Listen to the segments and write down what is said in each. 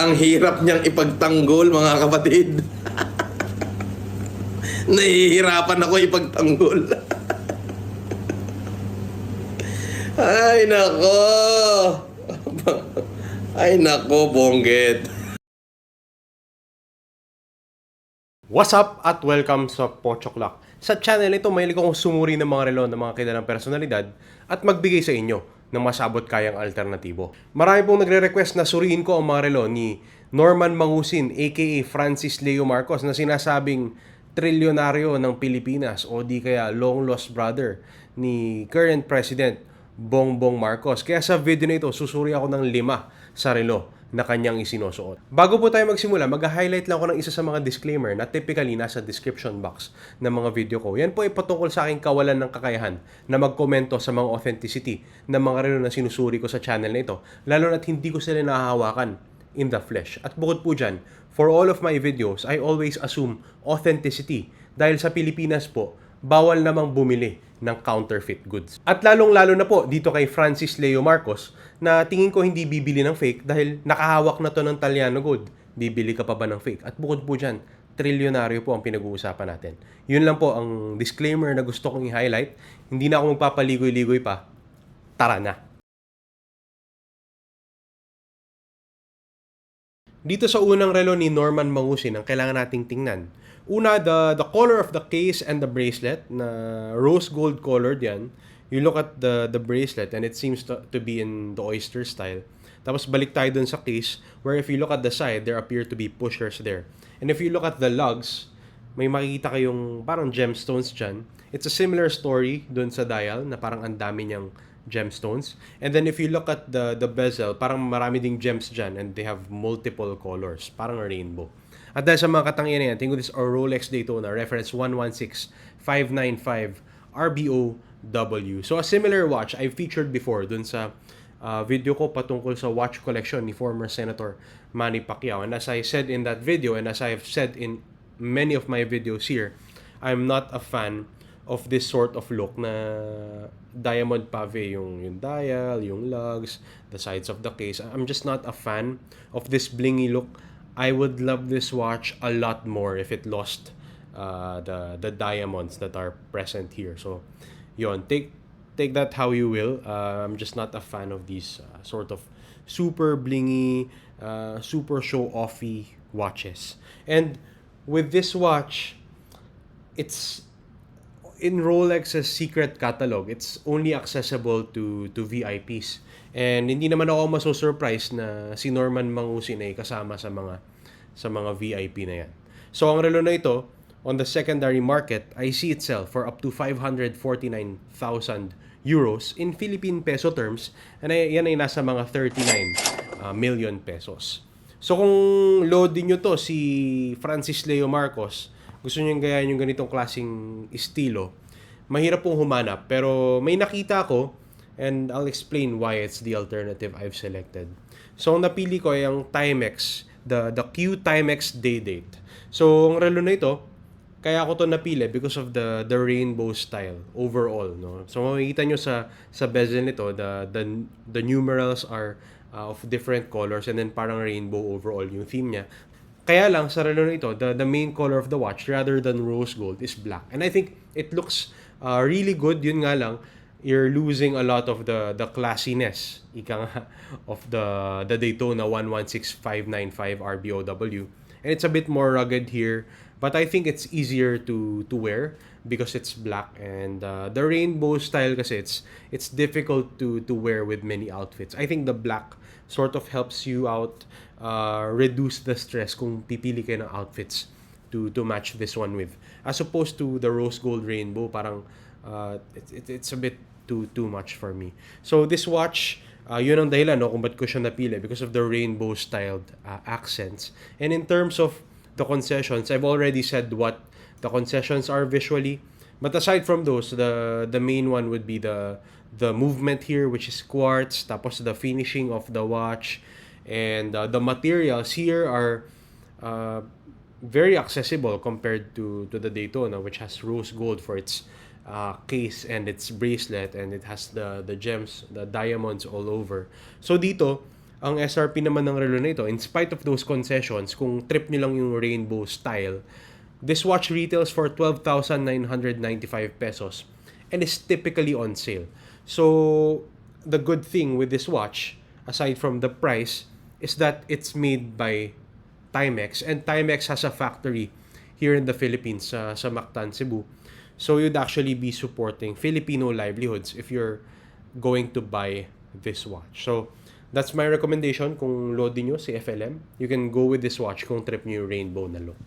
Ang hirap niyang ipagtanggol, mga kapatid. Nahihirapan ako ipagtanggol. Ay, nako. Ay, nako, Bonggit. What's up at welcome sa Pochok Lock. Sa channel ito, mahilig akong sumuri ng mga relo ng mga kilalang personalidad at magbigay sa inyo ng masabot kayang alternatibo. Marami pong nagre-request na suriin ko ang mga relo ni Norman Mangusin aka Francis Leo Marcos na sinasabing trilyonaryo ng Pilipinas o di kaya long lost brother ni current President Bongbong Marcos. Kaya sa video na ito, susuri ako ng 5 sa relo na kanyang isinusuot. Bago po tayo magsimula, mag-highlight lang ako ng isa sa mga disclaimer na typically nasa description box ng mga video ko. Yan po ay patungkol sa aking kawalan ng kakayahan na magkomento sa mga authenticity ng mga relo na sinusuri ko sa channel na ito, lalo na't hindi ko sila nahahawakan in the flesh. At bukod po dyan, for all of my videos, I always assume authenticity dahil sa Pilipinas po, bawal namang bumili ng counterfeit goods. At lalong-lalo na po dito kay Francis Leo Marcos na tingin ko hindi bibili ng fake dahil nakahawak na to ng Taliano Gold. Bibili ka pa ba ng fake? At bukod po dyan, trilyonaryo po ang pinag-uusapan natin. Yun lang po ang disclaimer na gusto kong i-highlight. Hindi na ako magpapaligoy-ligoy pa. Tara na! Dito sa unang relo ni Norman Mangusin, ang kailangan nating tingnan. Una, the color of the case and the bracelet, na rose gold colored yan. You look at the bracelet and it seems to be in the oyster style. Tapos balik tayo dun sa case where if you look at the side, there appear to be pushers there. And if you look at the lugs, may makikita kayong parang gemstones dyan. It's a similar story dun sa dial na parang ang dami niyang gemstones. And then if you look at the bezel, parang marami ding gems dyan and they have multiple colors, parang a rainbow. At dahil sa mga katangian na yan, tingin ko this is our Rolex Daytona, reference 116595 RBOW. So a similar watch I featured before dun sa video ko patungkol sa watch collection ni former Senator Manny Pacquiao. And as I said in that video, and as I have said in many of my videos here, I'm not a fan of this sort of look na diamond pave, yung dial, yung lugs, the sides of the case. I'm just not a fan of this blingy look. I would love this watch a lot more if it lost the diamonds that are present here. So, yon, take that how you will. I'm just not a fan of these sort of super blingy, super show-offy watches. And with this watch, it's in Rolex's secret catalog. It's only accessible to VIPs. And hindi naman ako maso-surprise na si Norman Mangusin ay kasama sa mga VIP na yan. So ang relo na ito, on the secondary market, I see it sell for up to 549,000 euros in Philippine peso terms. And yan ay nasa mga 39 million pesos. So kung loadin nyo to si Francis Leo Marcos, gusto nyo gayahin yung ganitong klaseng estilo, mahirap pong humanap. Pero may nakita ko, and I'll explain why it's the alternative I've selected. So, ang napili ko ay ang Timex, the Q Timex Day Date. So, ang relo na ito, kaya ako to napili because of the rainbow style overall, no. So, makikita nyo sa bezel nito, the numerals are of different colors and then parang rainbow overall yung theme niya. Kaya lang sa relo na ito, the main color of the watch rather than rose gold is black. And I think it looks really good. Yun nga lang, you're losing a lot of the classiness of the Daytona 116595 RBOW. And it's a bit more rugged here, but I think it's easier to wear because it's black. And the rainbow style kasi it's difficult to wear with many outfits. I think the black sort of helps you out, reduce the stress kung pipili kayo ng outfits to match this one with, as opposed to the rose gold rainbow. Parang it's a bit too much for me. So this watch, yun ang dahilan, no, kung ba't ko siya napili, because of the rainbow styled accents. And in terms of the concessions, I've already said what the concessions are visually. But aside from those, the main one would be the movement here, which is quartz, tapos the finishing of the watch, and the materials here are very accessible compared to the Daytona, which has rose gold for its case and its bracelet, and it has the gems, the diamonds all over. So dito, Ang SRP naman ng relo na ito, in spite of those concessions, kung trip nyo lang yung rainbow style, this watch retails for 12,995 pesos and is typically on sale. So, the good thing with this watch, aside from the price, is that it's made by Timex, and Timex has a factory here in the Philippines sa Mactan, Cebu. So you'd actually be supporting Filipino livelihoods if you're going to buy this watch. So that's my recommendation. Kung loadin nyo si FLM, you can go with this watch kung trip nyo yung rainbow na look.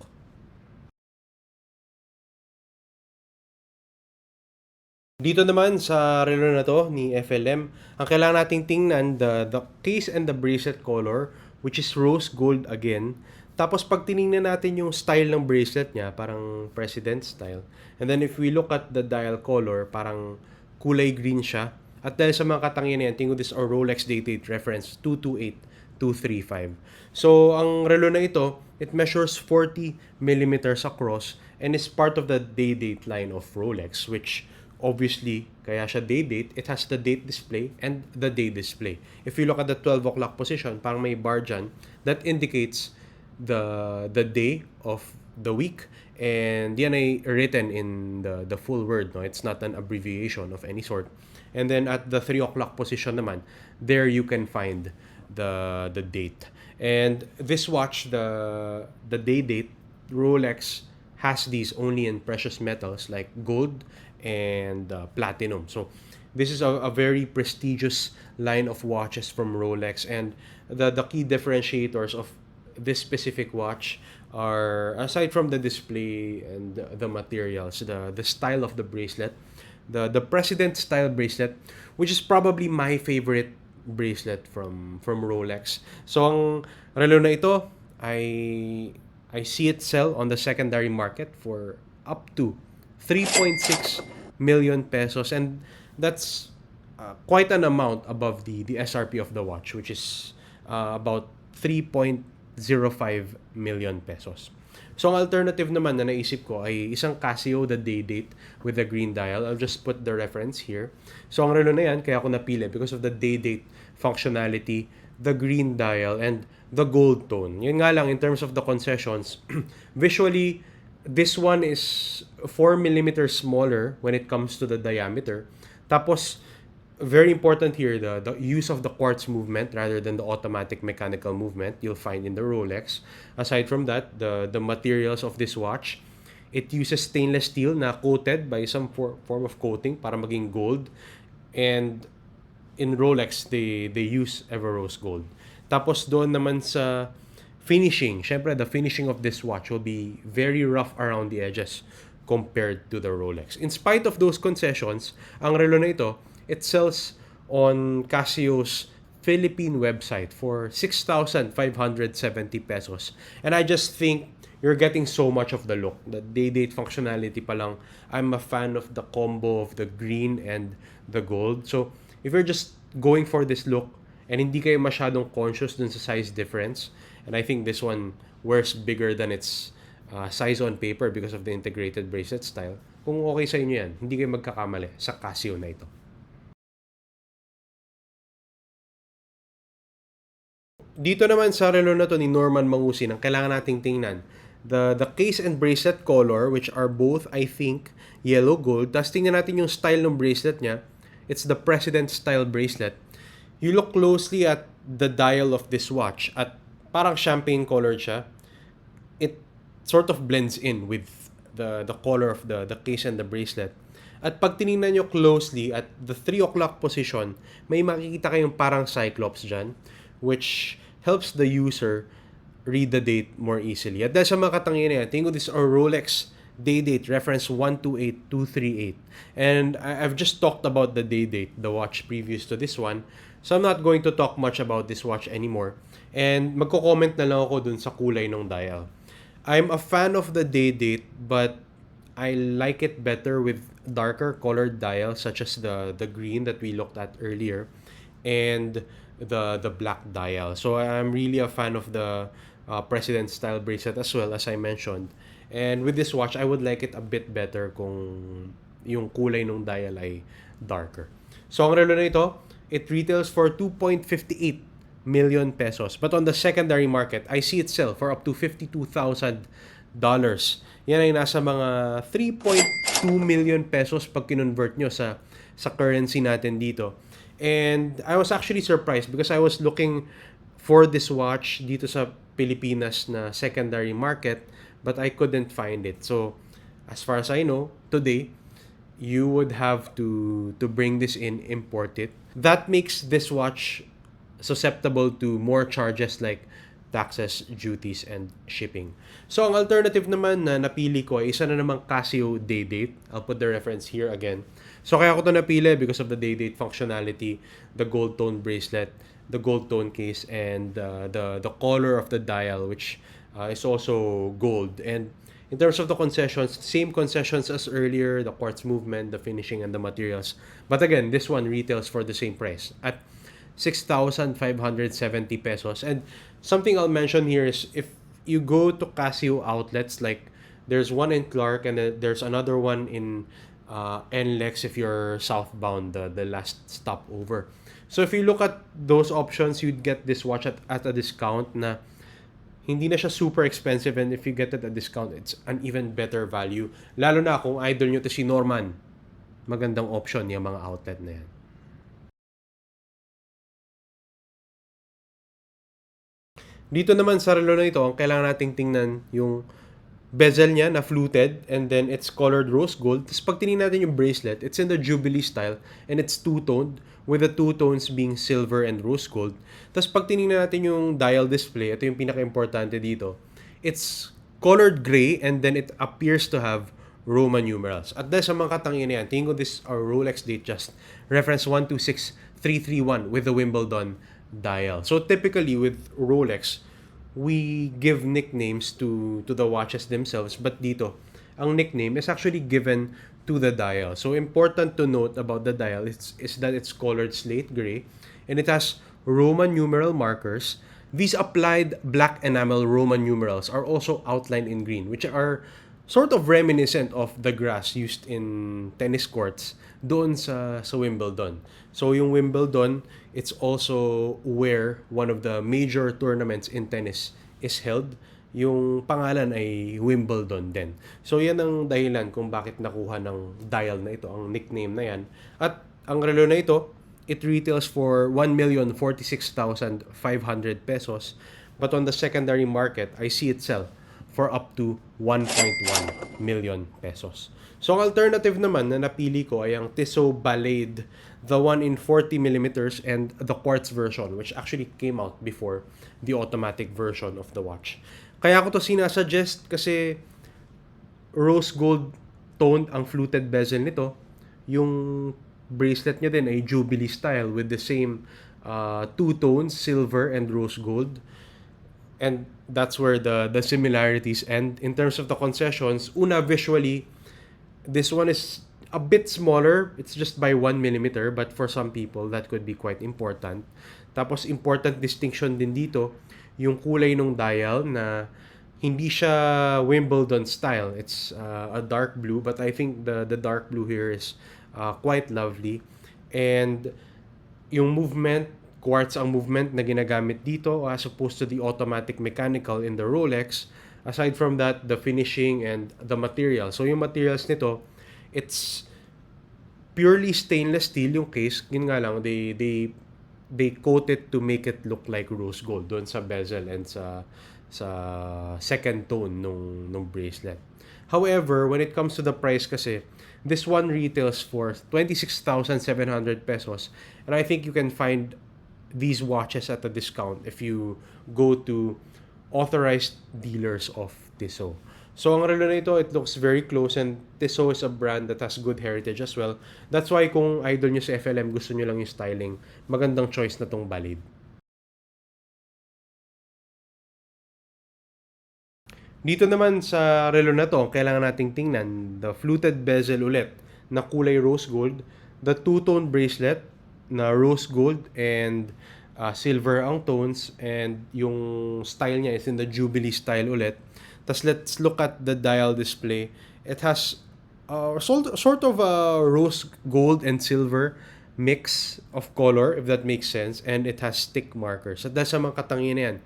Dito naman sa relo na to ni FLM, ang kailangan nating tingnan, the case and the bracelet color, which is rose gold again. Tapos pag tiningnan natin yung style ng bracelet niya, parang president style. And then if we look at the dial color, parang kulay green siya. At dahil sa mga katangian yan, tingnan this or Rolex Date reference 228235. So ang relo na ito, it measures 40 millimeters across and is part of the day-date line of Rolex, which obviously, kaya siya day-date, it has the date display and the day display. If you look at the 12 o'clock position, parang may bar dyan, that indicates the day of the week, and yan ay written in the full word, no? It's not an abbreviation of any sort. And then at the 3 o'clock position naman, there you can find the date. And this watch, the day date, Rolex has these only in precious metals like gold and platinum. So this is a very prestigious line of watches from Rolex, and the key differentiators of this specific watch are, aside from the display and the materials, the style of the bracelet, the president style bracelet, which is probably my favorite bracelet from Rolex. So ang relo na ito, I see it sell on the secondary market for up to 3.6 million pesos, and that's quite an amount above the SRP of the watch, which is about 3.05 million pesos. So ang alternative naman na naisip ko ay isang Casio, the day date with the green dial. I'll just put the reference here. So ang relo na yan, kaya ako napili because of the day date functionality, the green dial, and the gold tone. Yun nga lang, in terms of the concessions, visually, this one is 4 millimeters smaller when it comes to the diameter. Tapos, very important here, the use of the quartz movement rather than the automatic mechanical movement you'll find in the Rolex. Aside from that, the materials of this watch, it uses stainless steel na coated by some form of coating para maging gold. And in Rolex, they use Everose gold. Tapos doon naman sa finishing, syempre the finishing of this watch will be very rough around the edges compared to the Rolex. In spite of those concessions, ang relo na ito, it sells on Casio's Philippine website for 6,570 pesos. And I just think you're getting so much of the look. The day-date functionality pa lang, I'm a fan of the combo of the green and the gold. So, if you're just going for this look and hindi kayo masyadong conscious dun sa size difference, and I think this one wears bigger than its size on paper because of the integrated bracelet style, kung okay sa inyo yan, hindi kayo magkakamali sa Casio na ito. Dito naman sa relo na to ni Norman Mangusin, ang kailangan nating tingnan, the case and bracelet color, which are both, I think, yellow gold. Tapos tingnan natin yung style ng bracelet niya. It's the president style bracelet. You look closely at the dial of this watch at parang champagne colored siya. It sort of blends in with the color of the case and the bracelet. At pag tinignan nyo closely at the 3 o'clock position, may makikita kayong parang cyclops dyan, which helps the user read the date more easily. At dahil sa mga katangian na yan, tingin ko this is our Rolex day date reference 128238. And I've just talked about the day date, the watch previous to this one. So I'm not going to talk much about this watch anymore. And magko-comment na lang ako dun sa kulay ng dial. I'm a fan of the day date, but I like it better with darker colored dials such as the green that we looked at earlier and the black dial. So I'm really a fan of the president style bracelet as well, as I mentioned. And with this watch, I would like it a bit better kung yung kulay ng dial ay darker. So ang relo na ito, it retails for 2.58 million pesos. But on the secondary market, I see it sell for up to $52,000. Yan ay nasa mga 3.2 million pesos pag kinonvert nyo sa currency natin dito. And I was actually surprised because I was looking for this watch dito sa Pilipinas na secondary market, but I couldn't find it. So, as far as I know, today, you would have to bring this in, import it. That makes this watch susceptible to more charges like taxes, duties, and shipping. So, ang alternative naman na napili ko ay isa na namang Casio day date. I'll put the reference here again. So, kaya ko ito napili because of the day date functionality, the gold tone bracelet, the gold tone case, and the color of the dial, which is also gold. And in terms of the concessions, same concessions as earlier, the quartz movement, the finishing, and the materials. But again, this one retails for the same price at 6,570 pesos. And something I'll mention here is if you go to Casio outlets, like there's one in Clark and there's another one in NLEX if you're southbound, the last stopover. So if you look at those options, you'd get this watch at a discount na hindi na siya super expensive, and if you get it at a discount, it's an even better value. Lalo na kung idol nyo to si Norman. Magandang option yung mga outlet na yan. Dito naman sa relo na ito, ang kailangan nating tingnan yung bezel niya na fluted and then it's colored rose gold. Tapos pag tingnan natin yung bracelet, it's in the Jubilee style and it's two-toned with the two tones being silver and rose gold. Tapos pag tingnan natin yung dial display, ito yung pinaka-importante dito. It's colored gray and then it appears to have Roman numerals. At dahil sa mga katangin na yan, tingin ko this our Rolex Datejust reference 126331 with the Wimbledon dial. So typically with Rolex, we give nicknames to the watches themselves, but dito, ang nickname is actually given to the dial. So important to note about the dial is that it's colored slate gray and it has Roman numeral markers. These applied black enamel Roman numerals are also outlined in green, which are sort of reminiscent of the grass used in tennis courts doon sa Wimbledon. So yung Wimbledon, it's also where one of the major tournaments in tennis is held. Yung pangalan ay Wimbledon din. So yan ang dahilan kung bakit nakuha ng dial na ito, ang nickname na yan. At ang relo na ito, it retails for 1,046,500 pesos. But on the secondary market, I see it sell for up to 1.1 million pesos. So ang alternative naman na napili ko ay ang Tissot Balade, the one in 40mm and the quartz version, which actually came out before the automatic version of the watch. Kaya ko to sinasuggest kasi rose gold toned ang fluted bezel nito. Yung bracelet niya din ay Jubilee style with the same two tones, silver and rose gold. And that's where the similarities end. In terms of the concessions, una, visually, this one is a bit smaller. It's just by 1mm, but for some people, that could be quite important. Tapos, important distinction din dito, yung kulay ng dial na hindi siya Wimbledon style. It's a dark blue, but I think the dark blue here is quite lovely. And yung movement, quartz ang movement na ginagamit dito as opposed to the automatic mechanical in the Rolex. Aside from that, the finishing and the material. So yung materials nito, it's purely stainless steel yung case. Yun nga lang, they coat it to make it look like rose gold doon sa bezel and sa second tone nung bracelet. However, when it comes to the price kasi, this one retails for 26,700 pesos. And I think you can find these watches at a discount if you go to authorized dealers of Tissot. So ang relo na ito, it looks very close, and Tissot is a brand that has good heritage as well. That's why kung idol nyo sa FLM, gusto nyo lang yung styling, magandang choice na tong Balade. Dito naman sa relo na to, kailangan nating tingnan the fluted bezel ulit na kulay rose gold, the two-tone bracelet na rose gold and silver ang tones, and yung style niya is in the Jubilee style ulit. Tas let's look at the dial display. It has sort of a rose gold and silver mix of color, if that makes sense, and it has stick markers. At dahil sa mga katangian na yan,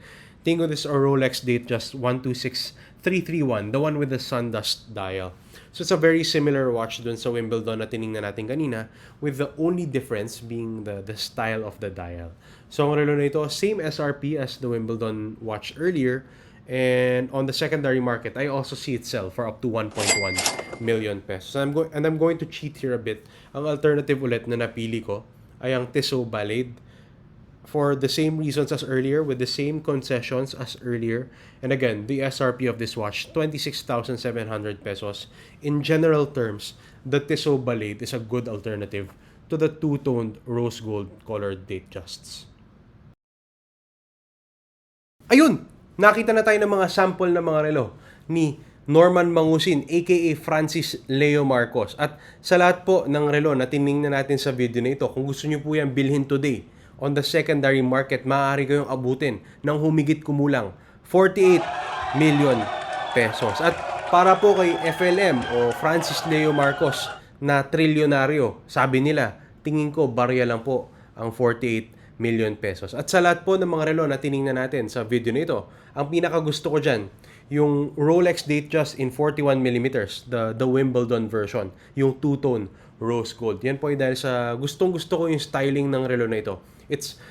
tingin ko this is a Rolex Datejust 126331, the one with the Sundust dial. So it's a very similar watch dun sa Wimbledon na tiningnan natin kanina, with the only difference being the style of the dial. So ang relo na ito, same SRP as the Wimbledon watch earlier, and on the secondary market, I also see it sell for up to 1.1 million pesos. And I'm going to cheat here a bit. Ang alternative ulit na napili ko ay ang Tissot Balade, for the same reasons as earlier, with the same concessions as earlier. And again, the SRP of this watch, 26,700 pesos. In general terms, the Tissot Balade is a good alternative to the two-toned rose gold colored Datejusts. Ayun! Nakita na tayo ng mga sample ng mga relo ni Norman Mangusin, aka Francis Leo Marcos. At sa lahat po ng relo na tiningnan natin sa video na ito, kung gusto nyo po yan bilhin today on the secondary market, maaari kayong abutin ng humigit kumulang 48 million pesos. At para po kay FLM o Francis Leo Marcos na trilyonaryo, sabi nila, tingin ko barya lang po ang 48 million pesos. At sa lahat po ng mga relo na tiningnan natin sa video na ito, ang pinakagusto ko dyan, yung Rolex Datejust in 41mm, the Wimbledon version, yung two-tone rose gold. Yan po ay dahil sa gustong-gusto ko yung styling ng relo na ito. It's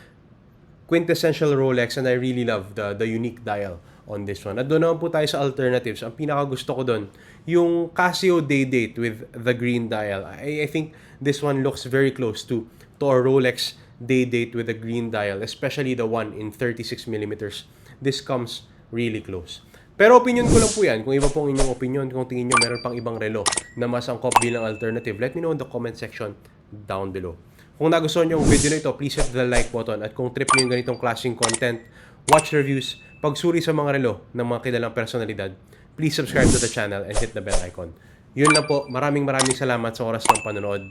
quintessential Rolex and I really love the unique dial on this one. At doon naman po tayo sa alternatives. Ang pinakagusto ko doon, yung Casio Day-Date with the green dial. I think this one looks very close to a Rolex Day-Date with a green dial, especially the one in 36mm. This comes really close. Pero opinion ko lang po yan. Kung iba pong inyong opinion, kung tingin nyo meron pang ibang relo na mas angkop bilang alternative, let me know in the comment section down below. Kung nagustuhan nyo yung video na ito, please hit the like button. At kung trip nyo yung ganitong klaseng content, watch reviews, pagsuri sa mga relo ng mga kilalang personalidad, please subscribe to the channel and hit the bell icon. Yun lang po. Maraming salamat sa oras ng panonood.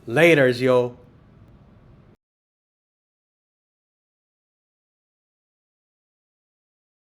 Laters, yo!